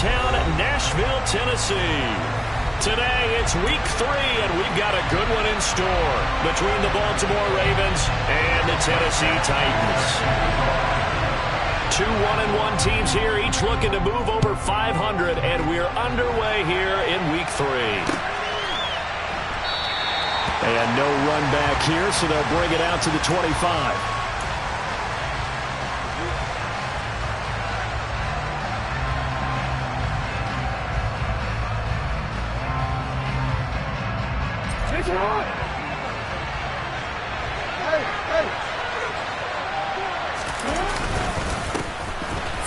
town, Nashville, Tennessee. Today, it's week 3, and we've got a good one in store between the Baltimore Ravens and the Tennessee Titans. 2 1-1 teams here, each looking to move over 500, and we're underway here in week 3. And no run back here, so they'll bring it out to the 25.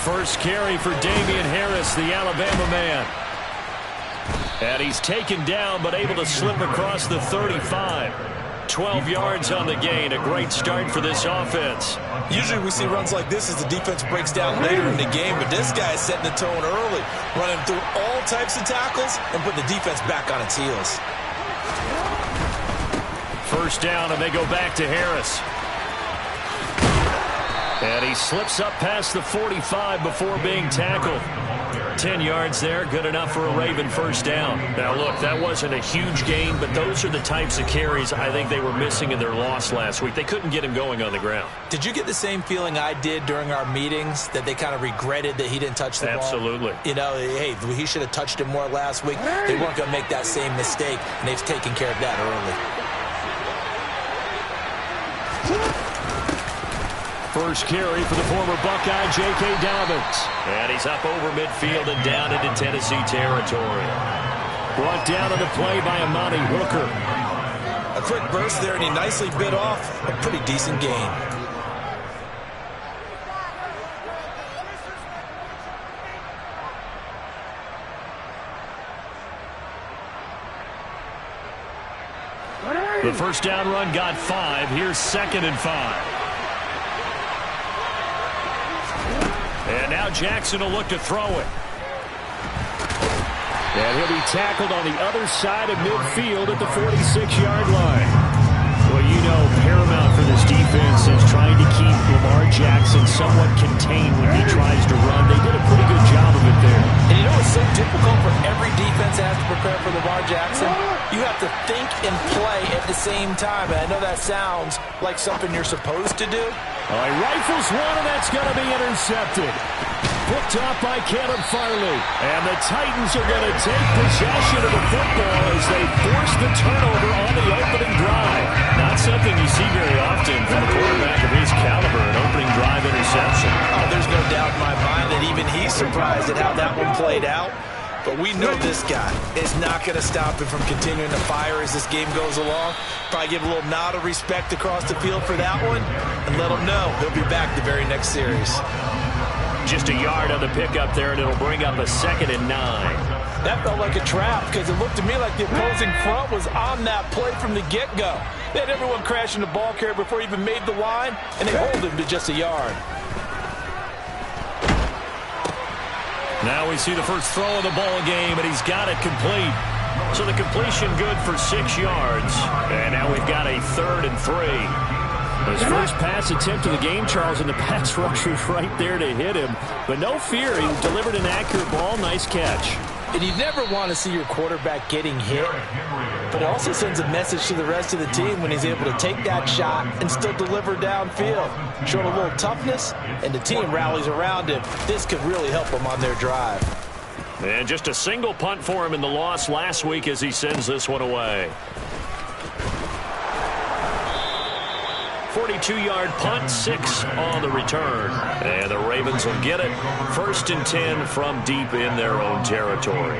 First carry for Damian Harris, the Alabama man. And he's taken down, but able to slip across the 35. 12 yards on the gain. A great start for this offense. Usually we see runs like this as the defense breaks down later in the game, but this guy is setting the tone early, running through all types of tackles and putting the defense back on its heels. First down, and they go back to Harris. And he slips up past the 45 before being tackled. 10 yards there, good enough for a Raven first down. Now, look, that wasn't a huge gain, but those are the types of carries I think they were missing in their loss last week. They couldn't get him going on the ground. Did you get the same feeling I did during our meetings, that they kind of regretted that he didn't touch the ball? Absolutely. You know, hey, he should have touched it more last week. They weren't going to make that same mistake, and they've taken care of that early. First carry for the former Buckeye, J.K. Dobbins. And he's up over midfield and down into Tennessee territory. Brought down on the play by Amani Hooker. A quick burst there, and he nicely bit off a pretty decent gain. The first down run got 5. Here's 2nd and 5. And now Jackson will look to throw it. And he'll be tackled on the other side of midfield at the 46-yard line. Well, you know, paramount for this defense is trying to keep Lamar Jackson somewhat contained when he tries to run. They did a pretty good job of it there. And you know it's so difficult for every defense that has to prepare for Lamar Jackson? You have to think and play at the same time. And I know that sounds like something you're supposed to do. All right, rifles one, and that's going to be intercepted. Picked up by Caleb Farley. And the Titans are going to take possession of the football as they force the turnover on the opening drive. Not something you see very often from a quarterback of his caliber, an opening drive interception. Oh, there's no doubt in my mind that even he's surprised at how that one played out. But we know this guy is not going to stop him from continuing to fire as this game goes along. Probably give a little nod of respect across the field for that one and let him know he'll be back the very next series. Just a yard on the pickup there, and it'll bring up a 2nd and 9. That felt like a trap because it looked to me like the opposing front was on that play from the get-go. They had everyone crashing the ball carrier before he even made the line, and they hold him to just a yard. Now we see the first throw of the ball game, and he's got it complete. So the completion good for 6 yards. And now we've got a 3rd and 3. His first pass attempt of the game, Charles, and the pass rusher's right there to hit him. But no fear, he delivered an accurate ball. Nice catch. And you never want to see your quarterback getting hit, but it also sends a message to the rest of the team when he's able to take that shot and still deliver downfield. Showing a little toughness, and the team rallies around him. This could really help them on their drive. And just a single punt for him in the loss last week as he sends this one away. 42-yard punt, 6 on the return. And the Ravens will get it. 1st and 10 from deep in their own territory.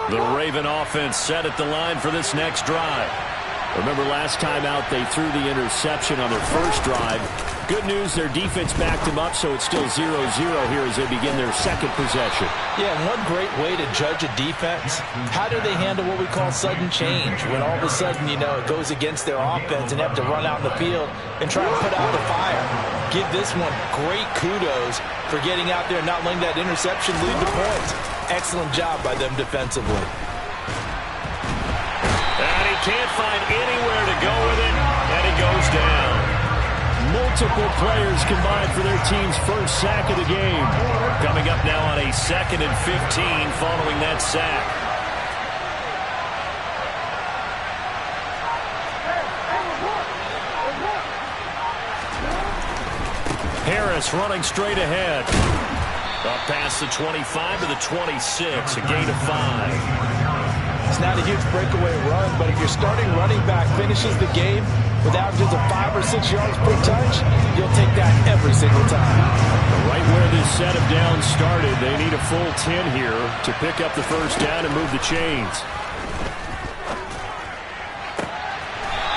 The Raven offense set at the line for this next drive. Remember last time out they threw the interception on their first drive. Good news, their defense backed them up, so it's still 0-0 here as they begin their second possession. Yeah, one great way to judge a defense, how do they handle what we call sudden change? When all of a sudden, you know, it goes against their offense and they have to run out in the field and try to put out the fire. Give this one great kudos for getting out there and not letting that interception lead to points. Excellent job by them defensively. And he can't find anywhere to go with it, and he goes down. Multiple players combined for their team's first sack of the game. up now on a 2nd and 15 following that sack. Harris running straight ahead. Up past the 25 to the 26, a gain of 5. It's not a huge breakaway run, but if your starting running back finishes the game with averages of 5 or 6 yards per touch, you'll take that every single time. Right where this set of downs started, they need a full 10 here to pick up the first down and move the chains.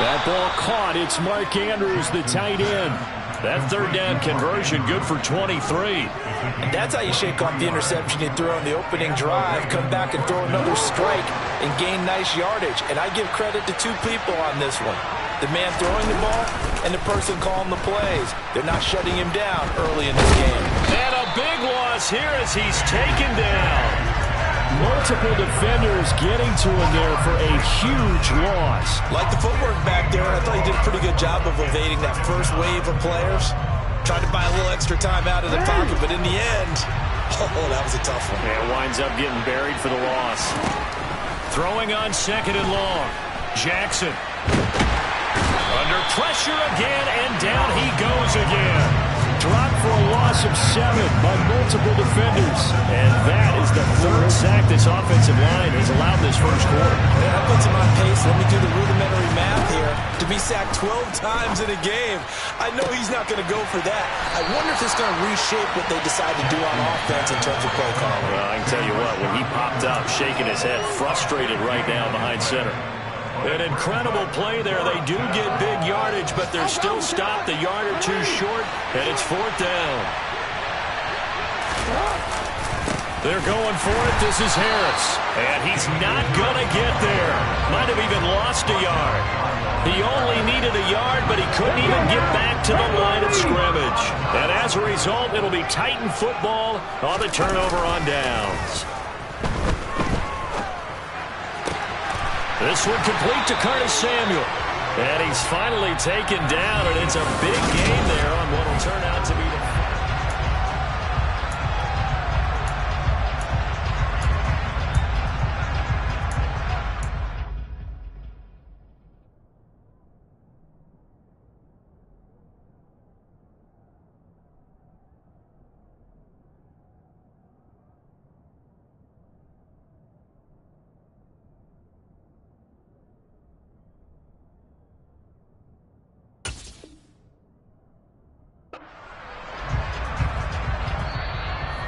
That ball caught. It's Mark Andrews, the tight end. That third down conversion good for 23. And that's how you shake off the interception you threw on the opening drive, come back and throw another strike and gain nice yardage. And I give credit to two people on this one. The man throwing the ball and the person calling the plays. They're not shutting him down early in this game. And a big loss here as he's taken down. Multiple defenders getting to him there for a huge loss. Like the footwork back there, I thought he did a pretty good job of evading that first wave of players. Tried to buy a little extra time out of the pocket, but in the end, oh, that was a tough one. And winds up getting buried for the loss. Throwing on 2nd and long. Jackson. Under pressure again, and down he goes again. Dropped for a loss of 7 by multiple defenders. And that is the 3rd sack this offensive line has allowed this first quarter. Man, that puts him on pace. Let me do the rudimentary math here. To be sacked 12 times in a game, I know he's not going to go for that. I wonder if it's going to reshape what they decide to do on offense in terms of play calling. Well, I can tell you what, when he popped up, shaking his head, frustrated right now behind center. An incredible play there. They do get big yardage, but they're still stopped a yard or two short, and it's 4th down. They're going for it. This is Harris, and he's not going to get there. Might have even lost a yard. He only needed a yard, but he couldn't even get back to the line of scrimmage. And as a result, it'll be Titan football on the turnover on downs. This one complete to Curtis Samuel. And he's finally taken down, and it's a big gain there on what will turn out to be the...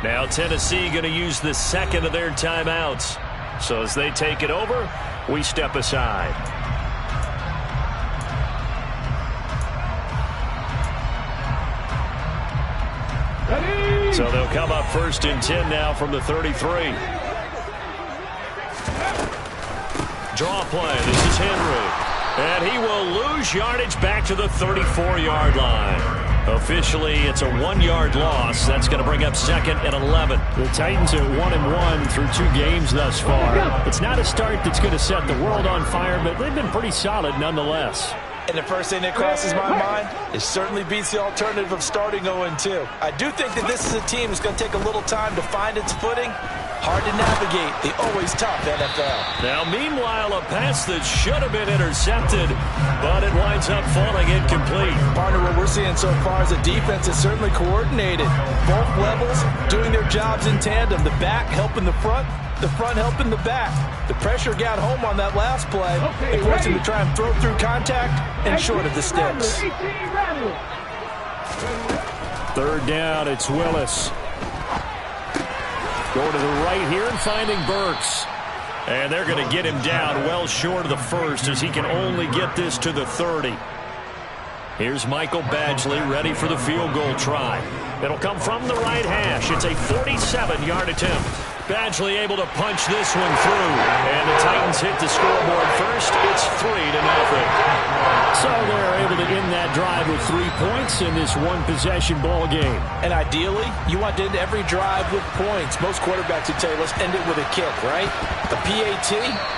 Now Tennessee going to use the 2nd of their timeouts. So as they take it over, we step aside. Ready? So they'll come up 1st and 10 now from the 33. Draw play. This is Henry. And he will lose yardage back to the 34-yard line. Officially, it's a 1-yard loss. That's going to bring up 2nd and 11. The Titans are 1-1 through 2 games thus far. It's not a start that's going to set the world on fire, but they've been pretty solid nonetheless. And the first thing that crosses my mind, it certainly beats the alternative of starting 0-2. I do think that this is a team that's going to take a little time to find its footing. Hard to navigate the always tough NFL. Now, meanwhile, a pass that should have been intercepted, but it winds up falling incomplete. Partner, what we're seeing so far is a defense that's certainly coordinated. Both levels doing their jobs in tandem. The back helping the front helping the back. The pressure got home on that last play. They forced him to try and throw through contact and short of the sticks. 3rd down, it's Willis. Going to the right here and finding Burks. And they're going to get him down well short of the 1st as he can only get this to the 30. Here's Michael Badgley ready for the field goal try. It'll come from the right hash. It's a 47-yard attempt. Badgley able to punch this one through. And the Titans hit the scoreboard first. It's 3-0. So they're able to end that drive with 3 points in this one-possession ball game. And ideally, you want to end every drive with points. Most quarterbacks would tell you, let's end it with a kick, right? The PAT,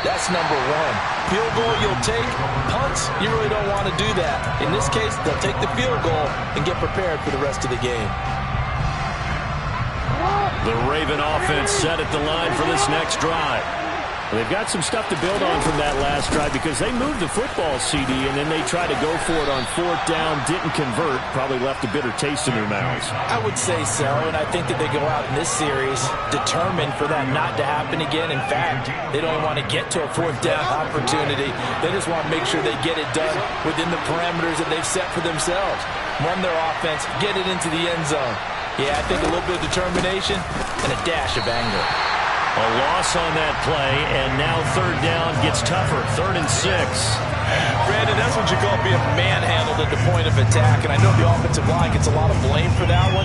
that's number 1. Field goal you'll take. Punts, you really don't want to do that. In this case, they'll take the field goal and get prepared for the rest of the game. The Raven offense set at the line for this next drive. They've got some stuff to build on from that last drive because they moved the football, CD, and then they tried to go for it on 4th down, didn't convert, probably left a bitter taste in their mouths. I would say so, and I think that they go out in this series determined for that not to happen again. In fact, they don't want to get to a 4th down opportunity. They just want to make sure they get it done within the parameters that they've set for themselves. Run their offense, get it into the end zone. Yeah, I think a little bit of determination and a dash of anger. A loss on that play, and now 3rd down gets tougher. 3rd and 6. Brandon, that's what you call being manhandled at the point of attack, and I know the offensive line gets a lot of blame for that one,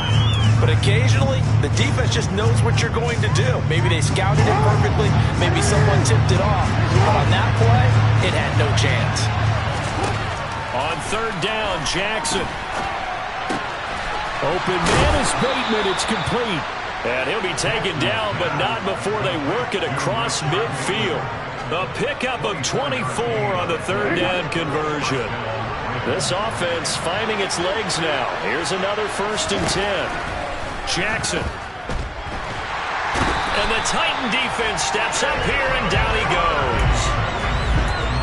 but occasionally the defense just knows what you're going to do. Maybe they scouted it perfectly, maybe someone tipped it off, but on that play, it had no chance. On 3rd down, Jackson. Open man is Bateman. It's complete. And he'll be taken down, but not before they work it across midfield. A pickup of 24 on the 3rd down conversion. This offense finding its legs now. Here's another 1st and 10. Jackson. And the Titan defense steps up here, and down he goes.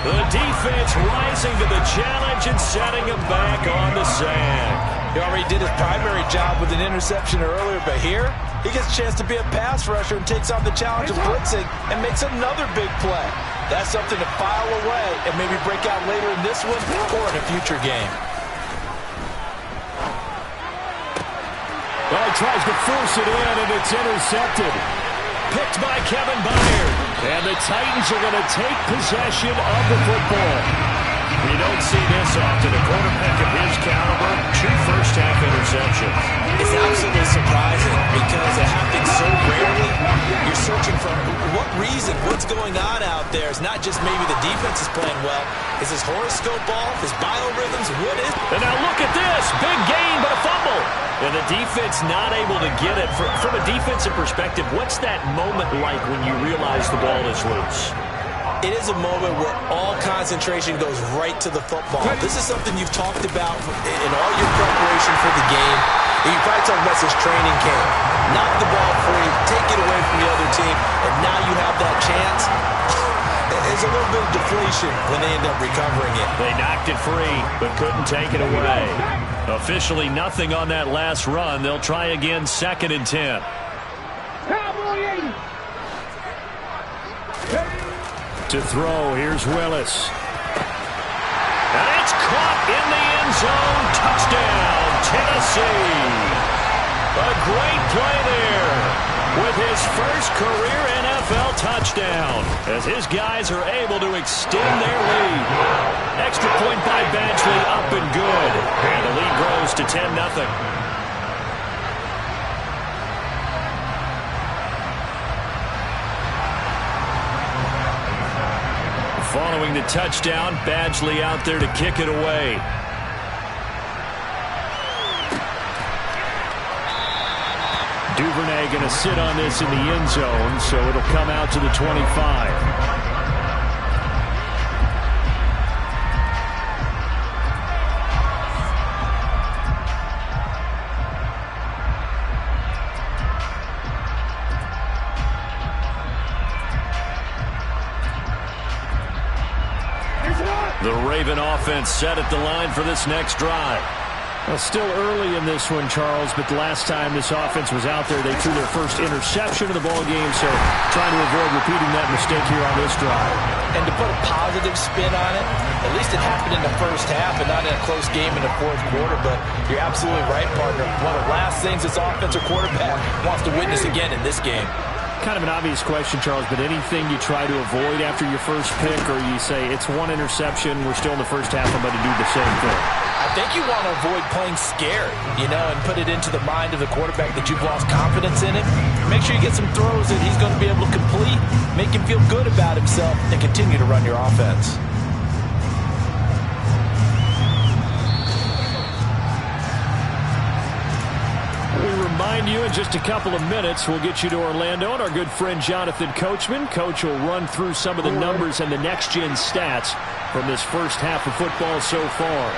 The defense rising to the challenge and setting him back on the sack. He already did his primary job with an interception earlier, but here he gets a chance to be a pass rusher and takes on the challenge of blitzing and makes another big play. That's something to file away and maybe break out later in this one or in a future game. Well, he tries to force it in, and it's intercepted. Picked by Kevin Byard. And the Titans are going to take possession of the football. You don't see this often. A quarterback of his caliber, 2 first-half interceptions. It's absolutely surprising because it happens so rarely. You're searching for what reason, what's going on out there. It's not just maybe the defense is playing well. Is his horoscope off? His biorhythms? What is? And now look at this. Big gain, but a fumble. And the defense not able to get it. From a defensive perspective, what's that moment like when you realize the ball is loose? It is a moment where all concentration goes right to the football. This is something you've talked about in all your preparation for the game. And you probably talked about since training camp. Knock the ball free, take it away from the other team, and now you have that chance. There's a little bit of deflation when they end up recovering it. They knocked it free, but couldn't take it away. Officially nothing on that last run. They'll try again, 2nd and 10. To throw, here's Willis. And it's caught in the end zone. Touchdown, Tennessee. A great play there with his first career NFL touchdown as his guys are able to extend their lead. Extra point by Badgley, up and good. And the lead grows to 10-0. Following the touchdown, Badgley out there to kick it away. Duvernay going to sit on this in the end zone, so it'll come out to the 25. The Raven offense set at the line for this next drive. Well, still early in this one, Charles, but the last time this offense was out there, they threw their first interception of the ball game, so trying to avoid repeating that mistake here on this drive. And to put a positive spin on it, at least it happened in the first half and not in a close game in the 4th quarter, but you're absolutely right, partner. One of the last things this offensive quarterback wants to witness again in this game. Kind of an obvious question, Charles, but anything you try to avoid after your first pick, or you say it's one interception, we're still in the first half, I'm going to do the same thing? I think you want to avoid playing scared, and put it into the mind of the quarterback that you've lost confidence in him. Make sure you get some throws that he's going to be able to complete, make him feel good about himself, and continue to run your offense. Remind you in just a couple of minutes we'll get you to Orlando and our good friend Jonathan Coachman. Coach will run through some of the numbers and the next-gen stats from this first half of football so far.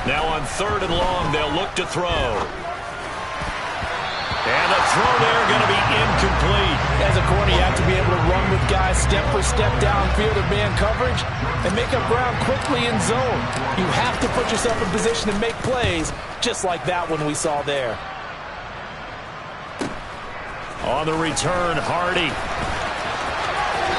Now on 3rd and long, they'll look to throw. And the throw there going to be incomplete. As a corner, you have to be able to run with guys step for step downfield or man coverage and make up ground quickly in zone. You have to put yourself in position to make plays, just like that one we saw there. On the return, Hardy.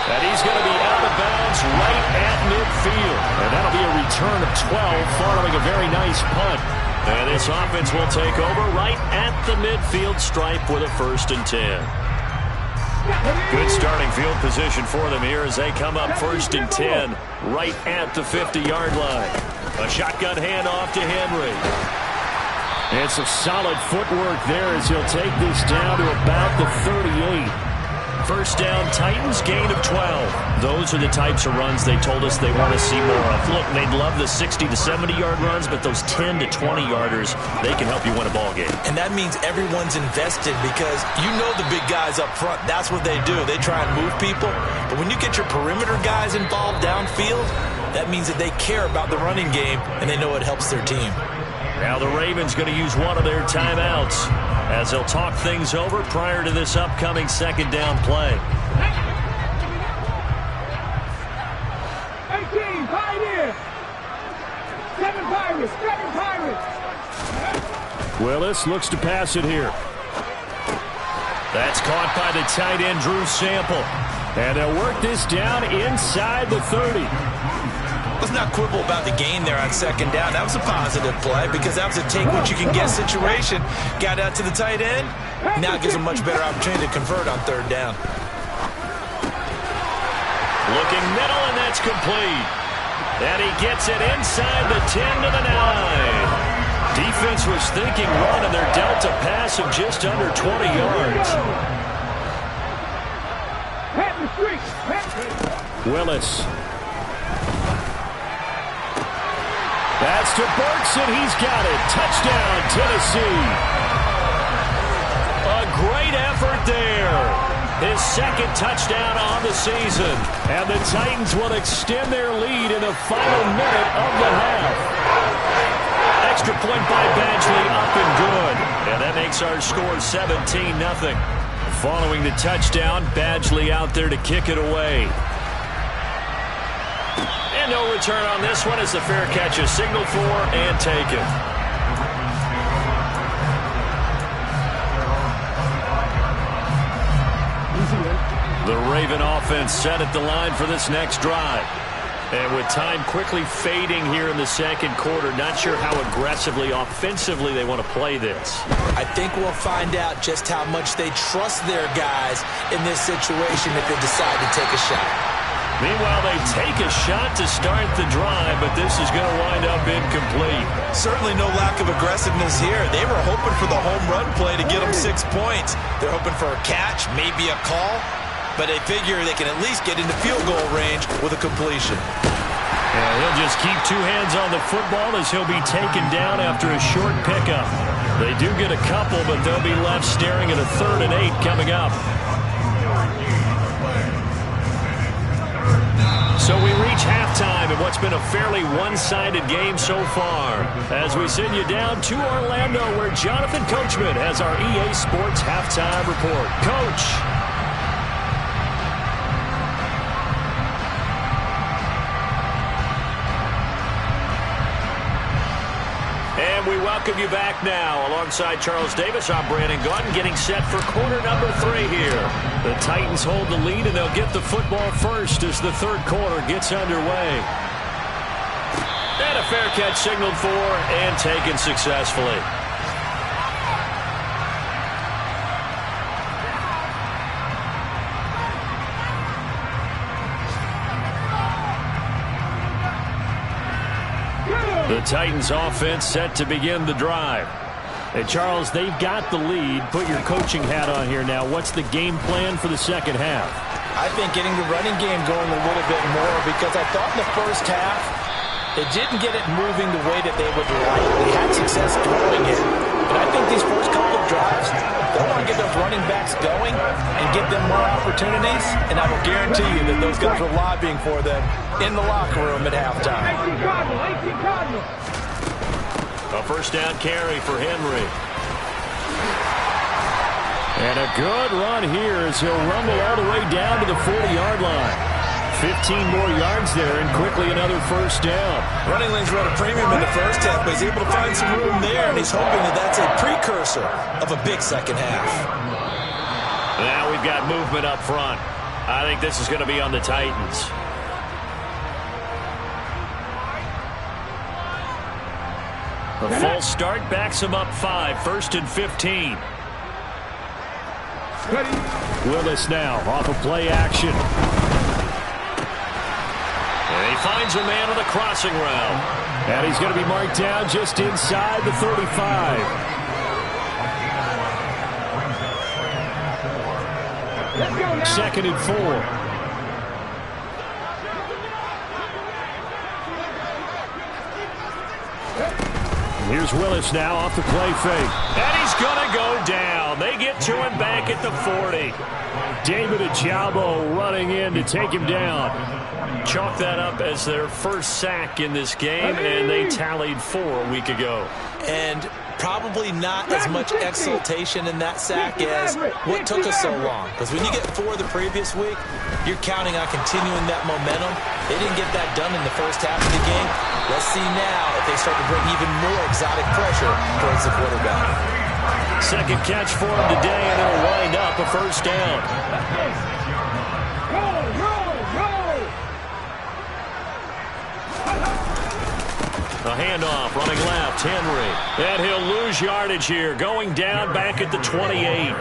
And he's going to be out of bounds right at midfield. And that'll be a return of 12 following a very nice punt. And this offense will take over right at the midfield stripe with a 1st and 10. Good starting field position for them here as they come up 1st and 10 right at the 50-yard line. A shotgun handoff to Henry. And some solid footwork there as he'll take this down to about the 38. 1st down, Titans, gain of 12. Those are the types of runs they told us they want to see more of. Look, they'd love the 60 to 70-yard runs, but those 10 to 20-yarders, they can help you win a ball game. And that means everyone's invested because you know the big guys up front. That's what they do. They try and move people. But when you get your perimeter guys involved downfield, that means that they care about the running game and they know it helps their team. Now the Ravens going to use one of their timeouts as they'll talk things over prior to this upcoming 2nd down play. 18, Pioneer. 7 Pirates, 7 Pirates. Willis looks to pass it here. That's caught by the tight end, Drew Sample. And they'll work this down inside the 30. Let's not quibble about the gain there on 2nd down. That was a positive play because that was a take-what-you-can-get situation. Got out to the tight end. Now it gives a much better opportunity to convert on 3rd down. Looking middle, and that's complete. And he gets it inside the 10 to the 9. Defense was thinking run, and they're dealt a pass of just under 20 yards. Willis. That's to Bergson. He's got it. Touchdown, Tennessee. A great effort there. His 2nd touchdown on the season. And the Titans will extend their lead in the final minute of the half. Extra point by Badgley, up and good. And that makes our score 17-0. Following the touchdown, Badgley out there to kick it away. And no return on this one as the fair catch is signaled for and taken. The Raven offense set at the line for this next drive. And with time quickly fading here in the 2nd quarter, not sure how aggressively, offensively they want to play this. I think we'll find out just how much they trust their guys in this situation if they decide to take a shot. Meanwhile, they take a shot to start the drive, but this is going to wind up incomplete. Certainly no lack of aggressiveness here. They were hoping for the home run play to get them 6 points. They're hoping for a catch, maybe a call, but they figure they can at least get into field goal range with a completion. And he'll just keep 2 hands on the football as he'll be taken down after a short pickup. They do get a couple, but they'll be left staring at a 3rd and 8 coming up. So we reach halftime in what's been a fairly one-sided game so far. As we send you down to Orlando, where Jonathan Coachman has our EA Sports Halftime Report. Coach. And we welcome you back now. Alongside Charles Davis, I'm Brandon Gaudin, getting set for quarter number 3 here. The Titans hold the lead, and they'll get the football first as the 3rd quarter gets underway. And a fair catch signaled for and taken successfully. The Titans offense set to begin the drive. And Charles, they've got the lead. Put your coaching hat on here now. What's the game plan for the 2nd half? I think getting the running game going a little bit more because I thought in the 1st half they didn't get it moving the way that they would like. They had success throwing it. But I think these first couple of drives, they'll want to get those running backs going and give them more opportunities. And I will guarantee you that those guys are lobbying for them in the locker room at halftime. 18 Cardinal, 18 Cardinal. A first down carry for Henry. And a good run here as he'll rumble all the way down to the 40-yard line. 15 more yards there and quickly another first down. Running lanes were at a premium in the first half, but he's able to find some room there, and he's hoping that that's a precursor of a big second half. Now we've got movement up front. I think this is going to be on the Titans. A false start backs him up 5, 1st and 15. Willis now off of play action. And he finds a man on the crossing route. And he's going to be marked down just inside the 35. Let's go now. 2nd and 4. Here's Willis now off the play fake. And he's going to go down. They get to him back at the 40. David Ojabo running in to take him down. Chalk that up as their first sack in this game, and they tallied 4 a week ago. And probably not as much exultation in that sack as what took us so long. Because when you get 4 the previous week, you're counting on continuing that momentum. They didn't get that done in the first half of the game. Let's see now if they start to bring even more exotic pressure towards the quarterback. Second catch for him today, and it'll wind up a first down. A handoff, running left, Henry. And he'll lose yardage here, going down back at the 28.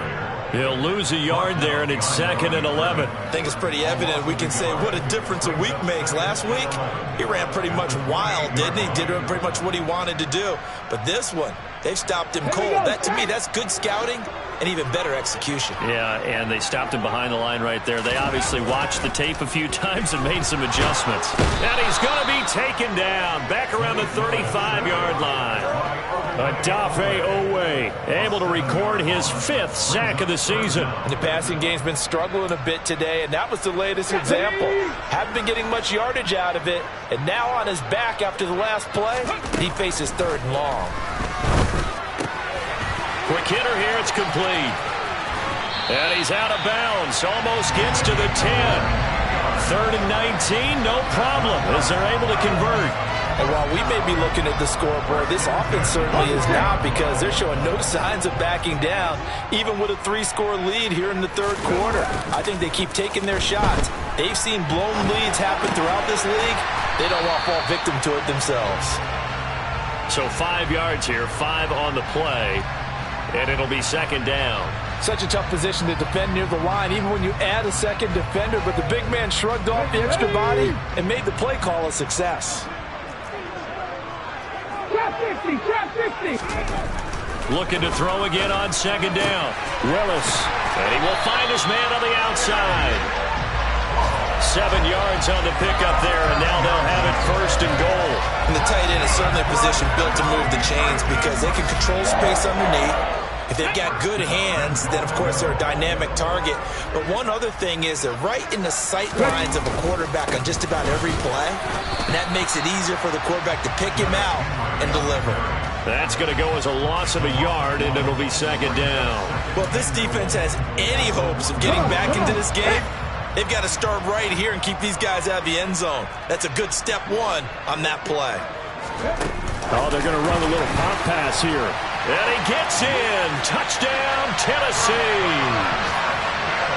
He'll lose a yard there, and it's 2nd and 11. I think it's pretty evident. We can say what a difference a week makes. Last week, he ran pretty much wild, didn't he? Did pretty much what he wanted to do. But this one, they've stopped him cold. That, to me, that's good scouting and even better execution. Yeah, and they stopped him behind the line right there. They obviously watched the tape a few times and made some adjustments. And he's going to be taken down back around the 35-yard line. Odafe Oweh able to record his 5th sack of the season. And the passing game's been struggling a bit today, and that was the latest example. Haven't been getting much yardage out of it, and now on his back after the last play, he faces 3rd and long. Quick hitter here, it's complete. And he's out of bounds, almost gets to the 10. 3rd and 19, no problem, as they're able to convert. And while we may be looking at the scoreboard, this offense certainly is not, because they're showing no signs of backing down, even with a 3-score lead here in the 3rd quarter. I think they keep taking their shots. They've seen blown leads happen throughout this league. They don't want to fall victim to it themselves. So 5 yards here, 5 on the play, and it'll be 2nd down. Such a tough position to defend near the line, even when you add a second defender, but the big man shrugged off the extra body and made the play call a success. Trap 50. Looking to throw again on 2nd down. Willis, and he will find his man on the outside. 7 yards on the pickup there, and now they'll have it 1st and goal. And the tight end is certainly a position built to move the chains, because they can control space underneath. If they've got good hands, then, of course, they're a dynamic target. But one other thing is they're right in the sight lines of a quarterback on just about every play. And that makes it easier for the quarterback to pick him out and deliver. That's going to go as a loss of a yard, and it'll be 2nd down. Well, if this defense has any hopes of getting back into this game, they've got to start right here and keep these guys out of the end zone. That's a good step 1 on that play. Oh, they're going to run a little pop pass here. And he gets in. Touchdown, Tennessee.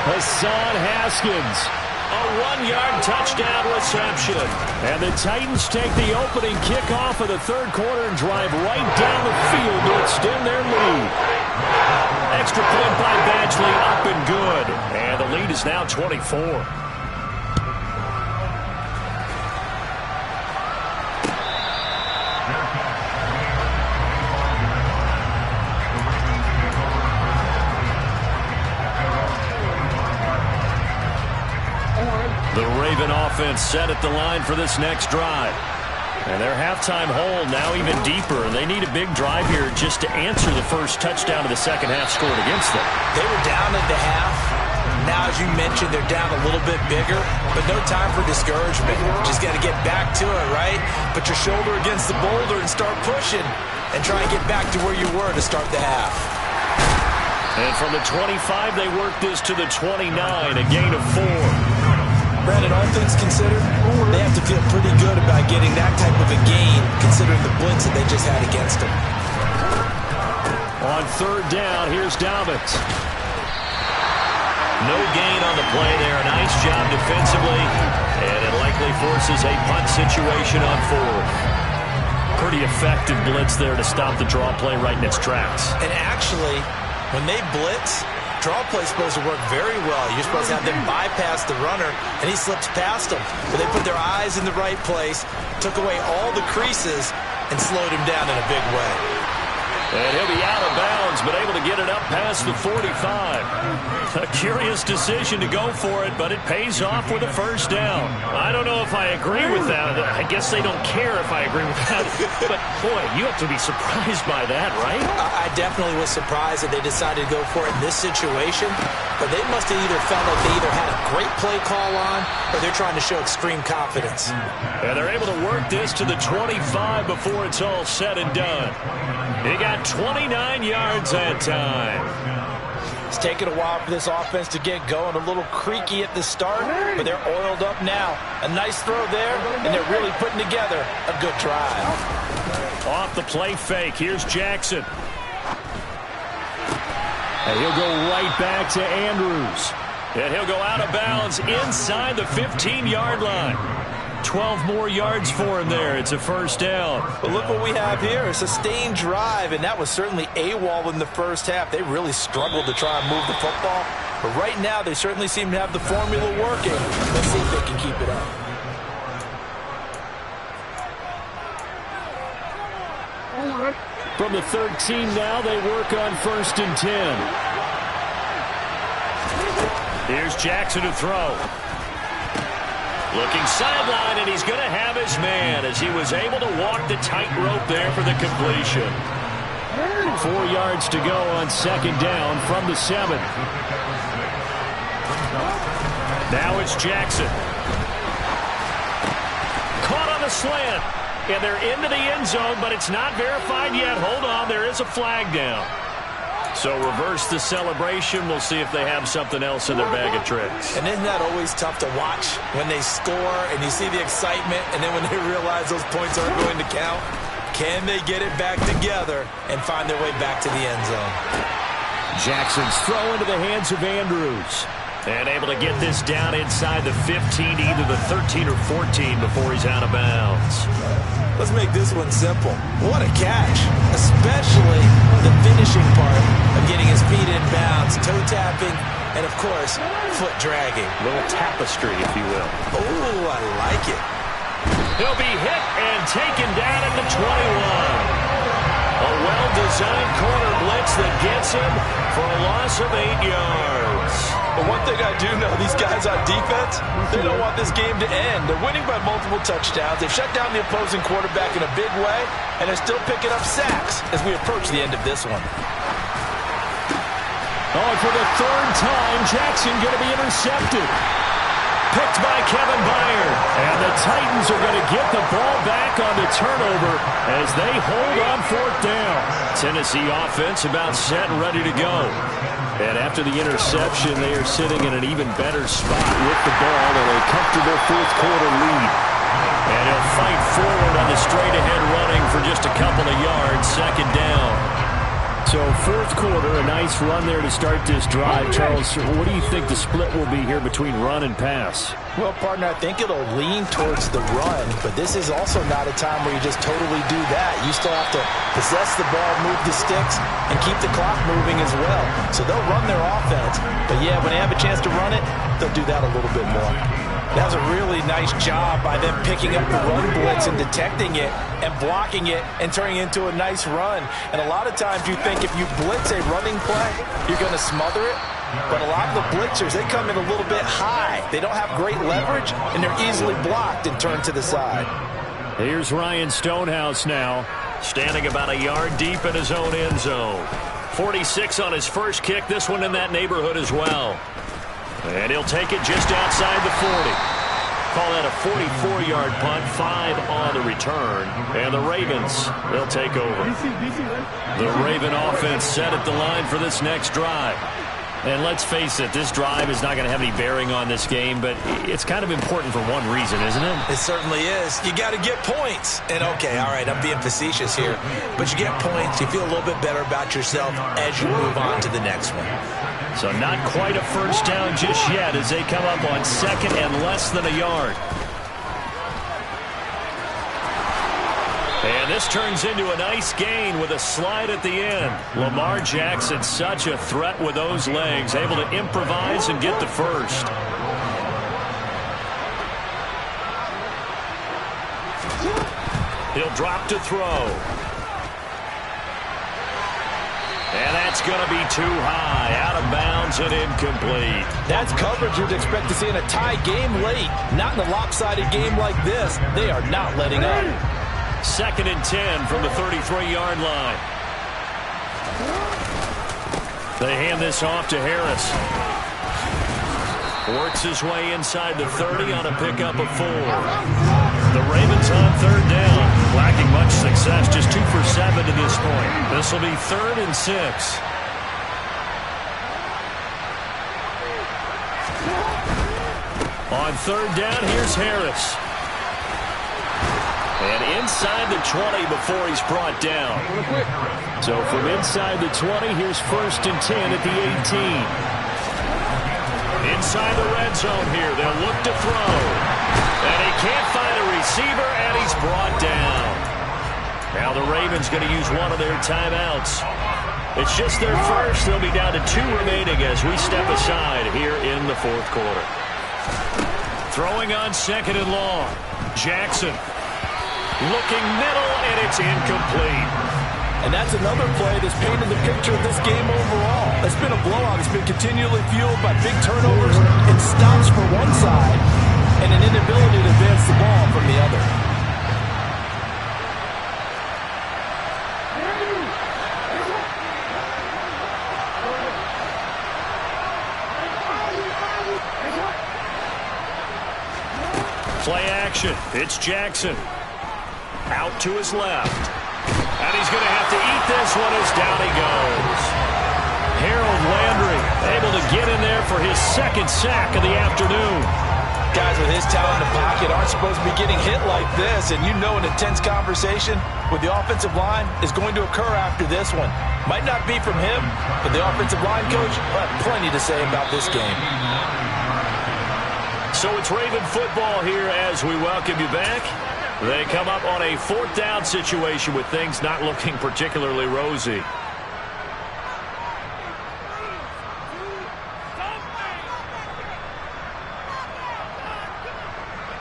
Hassan Haskins. A 1-yard touchdown reception. And the Titans take the opening kickoff of the 3rd quarter and drive right down the field to extend their lead. Extra point by Badgley, up and good. And the lead is now 24. The Raven offense set at the line for this next drive. And their halftime hole now even deeper. And they need a big drive here just to answer the first touchdown of the second half scored against them. They were down at the half. Now, as you mentioned, they're down a little bit bigger, but no time for discouragement. Just got to get back to it, right? Put your shoulder against the boulder and start pushing. and try and get back to where you were to start the half. And from the 25, they work this to the 29, a gain of 4. Brandon, all things considered, they have to feel pretty good about getting that type of a gain, considering the blitz that they just had against them. On third down, here's Dobbins. No gain on the play there. Nice job defensively, and it likely forces a punt situation on fourth. Pretty effective blitz there to stop the draw play right in its tracks. And actually, when they blitz, draw play is supposed to work very well. You're supposed to have them bypass the runner, and he slips past them. But they put their eyes in the right place, took away all the creases, and slowed him down in a big way. And he'll be out of bounds, but able to get it up past the 45. A curious decision to go for it, but it pays off with a first down. I don't know if I agree with that. I guess they don't care if I agree with that. But, boy, you have to be surprised by that, right? I definitely was surprised that they decided to go for it in this situation. But they must have either felt like they either had a great play call on or they're trying to show extreme confidence. And they're able to work this to the 25 before it's all said and done. He got 29 yards that time. It's taken a while for this offense to get going. A little creaky at the start, but they're oiled up now. A nice throw there, and they're really putting together a good drive. Off the play fake, here's Jackson. And he'll go right back to Andrews. And he'll go out of bounds inside the 15-yard line. 12 more yards for him there. It's a first down. But look what we have here. A sustained drive, and that was certainly AWOL in the first half. They really struggled to try and move the football. But right now, they certainly seem to have the formula working. Let's see if they can keep it up. From the 13 now, they work on 1st and 10. Here's Jackson to throw. Looking sideline, and he's going to have his man as he was able to walk the tightrope there for the completion. 4 yards to go on 2nd down from the 7. Now it's Jackson. Caught on the slant, and they're into the end zone, but it's not verified yet. Hold on, there is a flag down. So reverse the celebration. We'll see if they have something else in their bag of tricks. And isn't that always tough to watch when they score and you see the excitement, and then when they realize those points aren't going to count? Can they get it back together and find their way back to the end zone? Jackson's throw into the hands of Andrews. And able to get this down inside the 15, either the 13 or 14 before he's out of bounds. Let's make this one simple. What a catch, especially the finishing part of getting his feet in bounds, toe tapping, and, of course, foot dragging. A little tapestry, if you will. Oh, I like it. He'll be hit and taken down at the 21. A well-designed corner blitz that gets him for a loss of 8 yards. But one thing I do know, these guys on defense, they don't want this game to end. They're winning by multiple touchdowns. They've shut down the opposing quarterback in a big way, and they're still picking up sacks as we approach the end of this one. Oh, and for the 3rd time, Jackson going to be intercepted. Picked by Kevin Byard. And the Titans are going to get the ball back on the turnover as they hold on 4th down. Tennessee offense about set and ready to go. And after the interception, they are sitting in an even better spot with the ball and a comfortable 4th quarter lead. And he'll fight forward on the straight-ahead running for just a couple of yards, 2nd down. So 4th quarter, a nice run there to start this drive. Charles, what do you think the split will be here between run and pass? Well, partner, I think it'll lean towards the run, but this is also not a time where you just totally do that. You still have to possess the ball, move the sticks, and keep the clock moving as well. So they'll run their offense, but yeah, when they have a chance to run it, they'll do that a little bit more. That was a really nice job by them picking up the run blitz and detecting it and blocking it and turning it into a nice run. And a lot of times you think if you blitz a running play, you're going to smother it. But a lot of the blitzers, they come in a little bit high. They don't have great leverage, and they're easily blocked and turned to the side. Here's Ryan Stonehouse now, standing about a yard deep in his own end zone. 46 on his first kick, this one in that neighborhood as well. And he'll take it just outside the 40. call that a 44-yard punt, 5 on the return. And the Ravens, they'll take over. The Raven offense set at the line for this next drive. And let's face it, this drive is not going to have any bearing on this game, but it's kind of important for one reason, isn't it? It certainly is. You got to get points. And, okay, all right, I'm being facetious here. But you get points, you feel a little bit better about yourself as you move on to the next one. So not quite a first down just yet as they come up on second and less than a yard. And this turns into a nice gain with a slide at the end. Lamar Jackson, such a threat with those legs, able to improvise and get the first. He'll drop to throw. And that's going to be too high, out of bounds and incomplete. That's coverage you'd expect to see in a tie game late. Not in a lopsided game like this. They are not letting up. 2nd and 10 from the 33-yard line. They hand this off to Harris. Works his way inside the 30 on a pickup of 4. The Ravens on 3rd down. Lacking much success, just 2 for 7 to this point. This will be 3rd and 6. On 3rd down, here's Harris. And inside the 20 before he's brought down. So from inside the 20, here's 1st and 10 at the 18. Inside the red zone here, they'll look to throw. And he can't find a receiver, and he's brought down. Now the Ravens going to use one of their timeouts. It's just their first. They'll be down to 2 remaining as we step aside here in the 4th quarter. Throwing on 2nd and long. Jackson. Looking middle, and it's incomplete. And that's another play that's painted the picture of this game overall. It's been a blowout. It's been continually fueled by big turnovers and stops for one side and an inability to advance the ball from the other. Play action. It's Jackson. Out to his left. And he's going to have to eat this one as down he goes. Harold Landry able to get in there for his 2nd sack of the afternoon. Guys with his talent in the pocket aren't supposed to be getting hit like this, and you know an intense conversation with the offensive line is going to occur after this one. Might not be from him, but the offensive line coach will have plenty to say about this game. So it's Raven football here as we welcome you back. They come up on a 4th down situation with things not looking particularly rosy.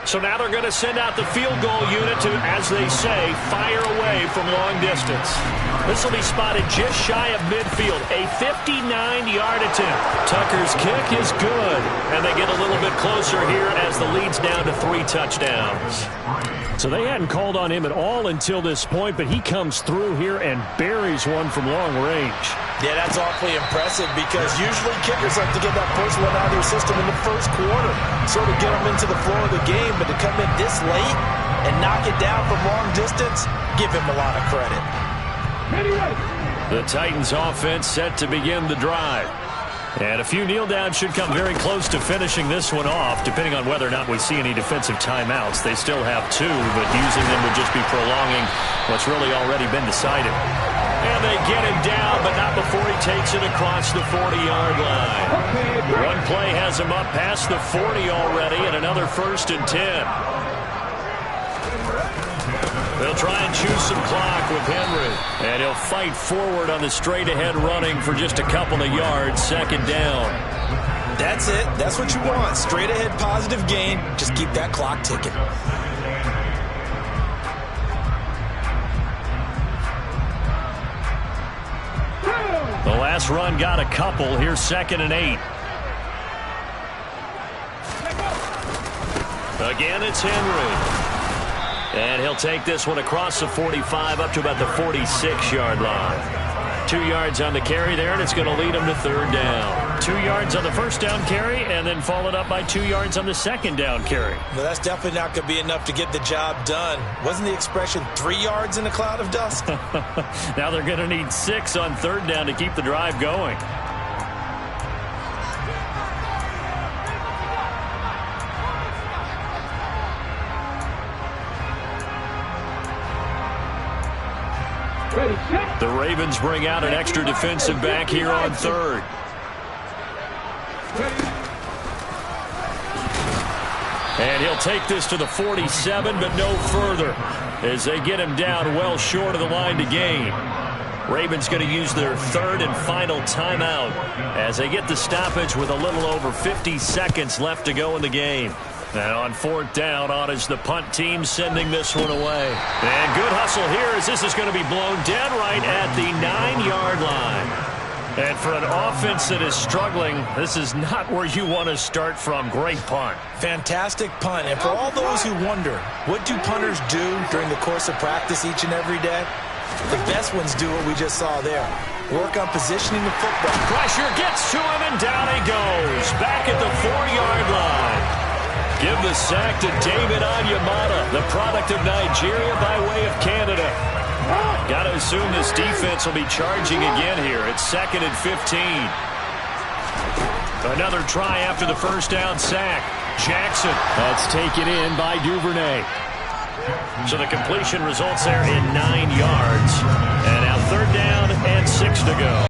So now they're going to send out the field goal unit to, as they say, fire away from long distance. This will be spotted just shy of midfield, a 59-yard attempt. Tucker's kick is good, and they get a little bit closer here as the lead's down to 3 touchdowns. So they hadn't called on him at all until this point, but he comes through here and buries one from long range. Yeah, that's awfully impressive because usually kickers like to get that first one out of their system in the 1st quarter, sort of get them into the flow of the game, but to come in this late and knock it down from long distance, give him a lot of credit. The Titans offense set to begin the drive. And a few kneel downs should come very close to finishing this one off, depending on whether or not we see any defensive timeouts. They still have 2, but using them would just be prolonging what's really already been decided. And they get him down, but not before he takes it across the 40-yard line. One play has him up past the 40 already, and another 1st and 10. They'll try and choose some clock with Henry. And he'll fight forward on the straight-ahead running for just a couple of yards, 2nd down. That's it. That's what you want. Straight-ahead positive gain. Just keep that clock ticking. The last run got a couple. Here's 2nd and 8. Again, it's Henry. And he'll take this one across the 45 up to about the 46-yard line. 2 yards on the carry there, and it's going to lead him to third down. 2 yards on the first down carry, and then followed up by 2 yards on the second down carry. Well, that's definitely not going to be enough to get the job done. Wasn't the expression 3 yards in a cloud of dust? Now they're going to need 6 on third down to keep the drive going. The Ravens bring out an extra defensive back here on third. And he'll take this to the 47, but no further, as they get him down well short of the line to gain. Ravens going to use their third and final timeout as they get the stoppage with a little over 50 seconds left to go in the game. And on fourth down, on is the punt team sending this one away. And good hustle here as this is going to be blown dead right at the 9-yard line. And for an offense that is struggling, this is not where you want to start from. Great punt. Fantastic punt. And for all those who wonder, what do punters do during the course of practice each and every day? The best ones do what we just saw there. Work on positioning the football. Pressure gets to him, and down he goes. Back at the 4-yard line. Give the sack to David Onyemata, the product of Nigeria by way of Canada. Got to assume this defense will be charging again here. It's 2nd and 15. Another try after the first down sack. Jackson. That's taken in by Duvernay. So the completion results there in 9 yards. And now third down and 6 to go.